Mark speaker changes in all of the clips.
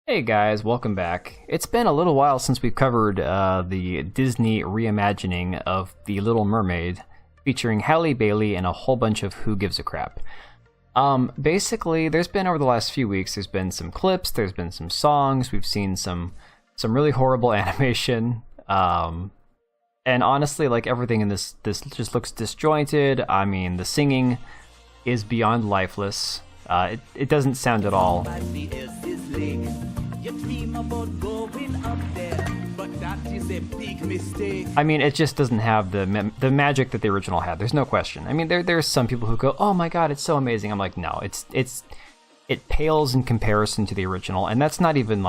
Speaker 1: Hey guys, welcome back. It's been a little while since we've covered the Disney reimagining of The Little Mermaid, featuring Halle Bailey and a whole bunch of Who Gives a Crap. Basically, there's been over the last few weeks, there's been some clips, there's been some songs, we've seen some really horrible animation, and honestly, like everything in this just looks disjointed. I mean, the singing is beyond lifeless. It doesn't sound at all. I mean, it just doesn't have the magic that the original had. There's no question. I mean, there's some people who go, "Oh my god, it's so amazing." I'm like, no, it pales in comparison to the original, and that's not even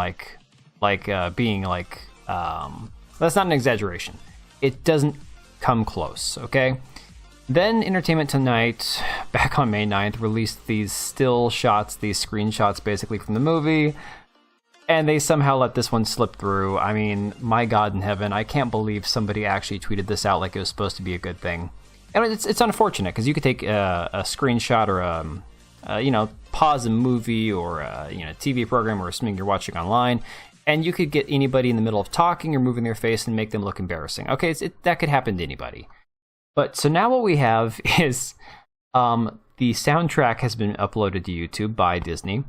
Speaker 1: being like that's not an exaggeration. It doesn't come close. Okay. Then Entertainment Tonight, back on May 9th, released these still shots, these screenshots basically from the movie, and they somehow let this one slip through. I mean, my God in heaven, I can't believe somebody actually tweeted this out like it was supposed to be a good thing. And it's unfortunate, because you could take a screenshot or pause a movie or a TV program or something you're watching online, and you could get anybody in the middle of talking or moving their face and make them look embarrassing. Okay, that could happen to anybody. But so now what we have is the soundtrack has been uploaded to YouTube by Disney,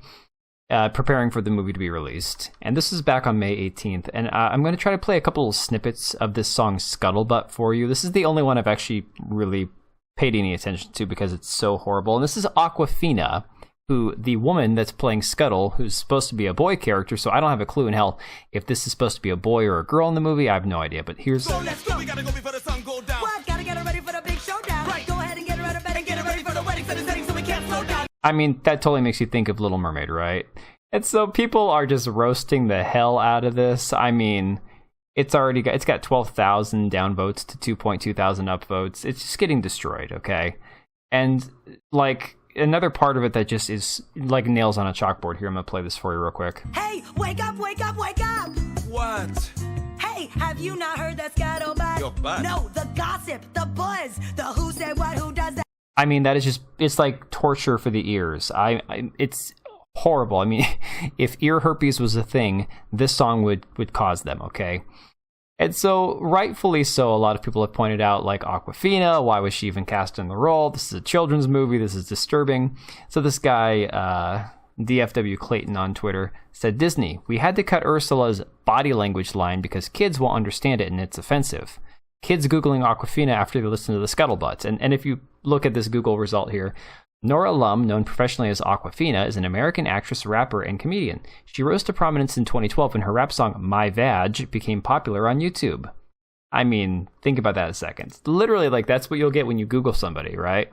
Speaker 1: preparing for the movie to be released. And this is back on May 18th. And I'm going to try to play a couple of snippets of this song Scuttlebutt for you. This is the only one I've actually really paid any attention to because it's so horrible. And this is Awkwafina, the woman that's playing Scuttle, who's supposed to be a boy character. So I don't have a clue in hell if this is supposed to be a boy or a girl in the movie. I have no idea. But here's...
Speaker 2: So let's go. We gotta go before the sun goes down. What? Gotta get her ready for the big showdown. Right. Go ahead and get her out of bed and get her ready for the wedding. Set the setting so we can't slow down.
Speaker 1: I mean, that totally makes you think of Little Mermaid, right? And so people are just roasting the hell out of this. I mean, it's got 12,000 downvotes to 2.2 thousand upvotes. It's just getting destroyed, okay? And like another part of it that just is like nails on a chalkboard here. I'm gonna play this for you real quick.
Speaker 2: Hey, wake up, wake up, wake up!
Speaker 3: What?
Speaker 2: Hey, have you not heard that scuttlebutt?
Speaker 3: Your butt?
Speaker 2: No, the gossip, the buzz, the who said what, who does that.
Speaker 1: I mean, that is just, it's like torture for the ears. It's horrible. I mean, if ear herpes was a thing, this song would cause them, okay? And so, rightfully so, a lot of people have pointed out, like, Awkwafina, why was she even cast in the role? This is a children's movie, this is disturbing. So this guy, DFW Clayton on Twitter, said, Disney, we had to cut Ursula's body language line because kids won't understand it and it's offensive. Kids Googling Awkwafina after they listen to the Scuttlebutt. And if you look at this Google result here, Nora Lum, known professionally as Awkwafina, is an American actress, rapper, and comedian. She rose to prominence in 2012 when her rap song My Vag became popular on YouTube. I mean, think about that a second. Literally, like, that's what you'll get when you Google somebody, right?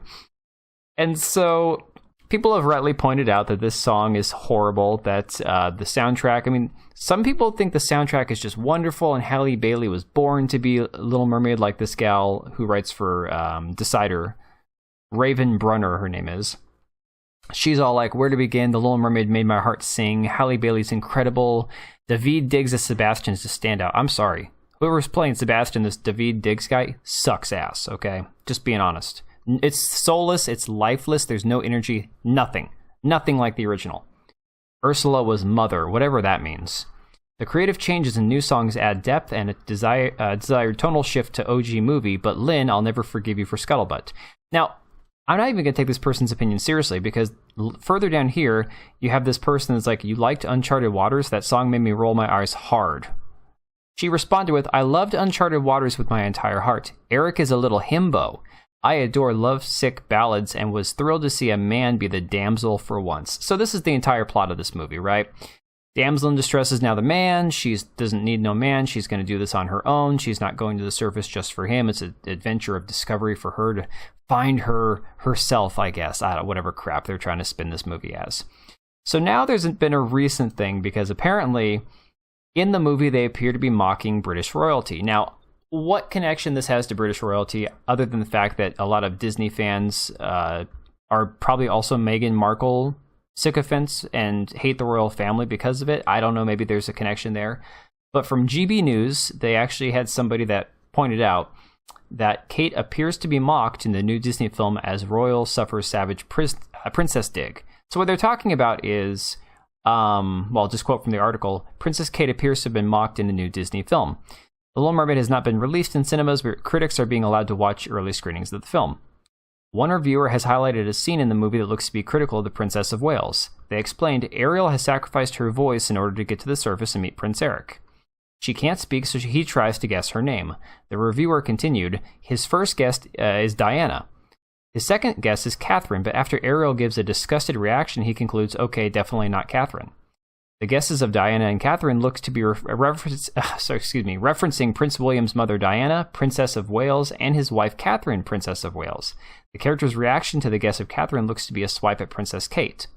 Speaker 1: And so people have rightly pointed out that this song is horrible, that the soundtrack, I mean, some people think the soundtrack is just wonderful and Halle Bailey was born to be Little Mermaid, like this gal who writes for Decider, Raven Brunner, her name is. She's all like, where to begin? The Little Mermaid made my heart sing. Halle Bailey's incredible. David Diggs as Sebastian is a standout. I'm sorry. Whoever's playing Sebastian, this David Diggs guy, sucks ass, okay? Just being honest. It's soulless, it's lifeless, there's no energy, nothing. Nothing like the original. Ursula was mother, whatever that means. The creative changes in new songs add depth and a desired tonal shift to OG movie, but Lynn, I'll never forgive you for Scuttlebutt. Now, I'm not even going to take this person's opinion seriously because further down here, you have this person that's like, you liked Uncharted Waters? That song made me roll my eyes hard. She responded with, I loved Uncharted Waters with my entire heart. Eric is a little himbo. I adore lovesick ballads and was thrilled to see a man be the damsel for once. So this is the entire plot of this movie, right? Damsel in distress is now the man. She doesn't need no man. She's going to do this on her own. She's not going to the surface just for him. It's an adventure of discovery for her to find herself, I guess. I don't know, whatever crap they're trying to spin this movie as. So now there's been a recent thing because apparently in the movie they appear to be mocking British royalty. Now, what connection this has to British royalty, other than the fact that a lot of Disney fans are probably also Meghan Markle sycophants and hate the royal family because of it. I don't know, maybe there's a connection there. But from GB News, they actually had somebody that pointed out that Kate appears to be mocked in the new Disney film as royal suffers savage princess dig. So what they're talking about is Well, just quote from the article, Princess Kate appears to have been mocked in a new Disney film. The Little Mermaid has not been released in cinemas, but critics are being allowed to watch early screenings of the film. One reviewer has highlighted a scene in the movie that looks to be critical of the Princess of Wales. They explained Ariel has sacrificed her voice in order to get to the surface and meet Prince Eric. She can't speak, so he tries to guess her name. The reviewer continued, his first guess is Diana. His second guess is Catherine, but after Ariel gives a disgusted reaction, he concludes, okay, definitely not Catherine. The guesses of Diana and Catherine looks to be referencing Prince William's mother Diana, Princess of Wales, and his wife Catherine, Princess of Wales. The character's reaction to the guess of Catherine looks to be a swipe at Princess Kate.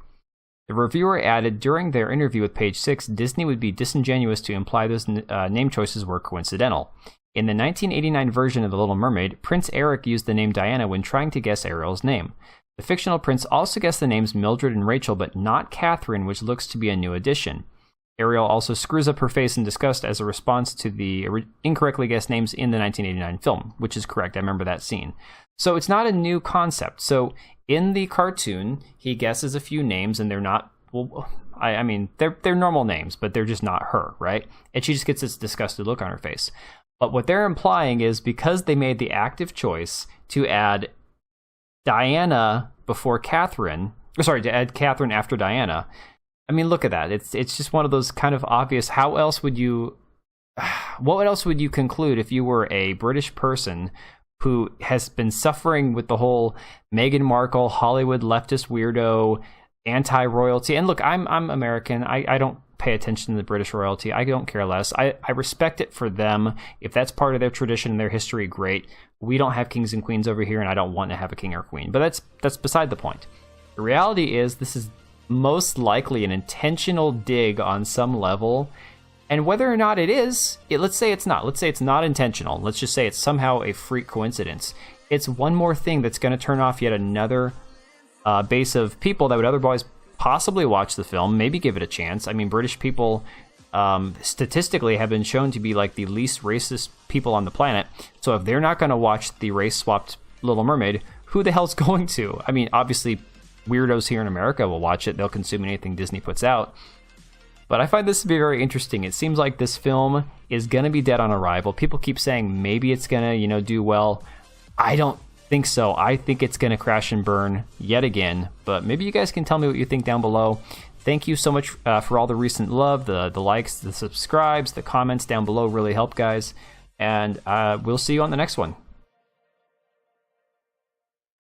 Speaker 1: The reviewer added, during their interview with Page 6, Disney would be disingenuous to imply those name choices were coincidental. In the 1989 version of The Little Mermaid, Prince Eric used the name Diana when trying to guess Ariel's name. The fictional prince also guessed the names Mildred and Rachel, but not Catherine, which looks to be a new addition. Ariel also screws up her face in disgust as a response to the incorrectly guessed names in the 1989 film, which is correct. I remember that scene. So it's not a new concept. So in the cartoon, he guesses a few names, and they're not, well, I mean, they're normal names, but they're just not her, right? And she just gets this disgusted look on her face. But what they're implying is because they made the active choice to add Diana before Catherine, to add Catherine after Diana. I mean, look at that. It's just one of those kind of obvious. What else would you conclude if you were a British person who has been suffering with the whole Meghan Markle, Hollywood leftist weirdo, anti-royalty? And look, I'm American. I don't pay attention to the British royalty. I don't care less. I respect it for them. If that's part of their tradition and their history, great. We don't have kings and queens over here, and I don't want to have a king or queen. But that's beside the point. The reality is this is most likely an intentional dig on some level. And whether or not it is, let's say it's not. Let's say it's not intentional. Let's just say it's somehow a freak coincidence. It's one more thing that's going to turn off yet another base of people that would otherwise possibly watch the film, maybe give it a chance. I mean, British people statistically have been shown to be like the least racist people on the planet. So if they're not going to watch the race-swapped Little Mermaid, who the hell's going to? I mean, obviously, weirdos here in America will watch it. They'll consume anything Disney puts out. But I find this to be very interesting. It seems like this film is going to be dead on arrival. People keep saying maybe it's going to, do well. I don't think so. I think it's going to crash and burn yet again. But maybe you guys can tell me what you think down below. Thank you so much for all the recent love, the likes, the subscribes, the comments down below really help, guys. And we'll see you on the next one.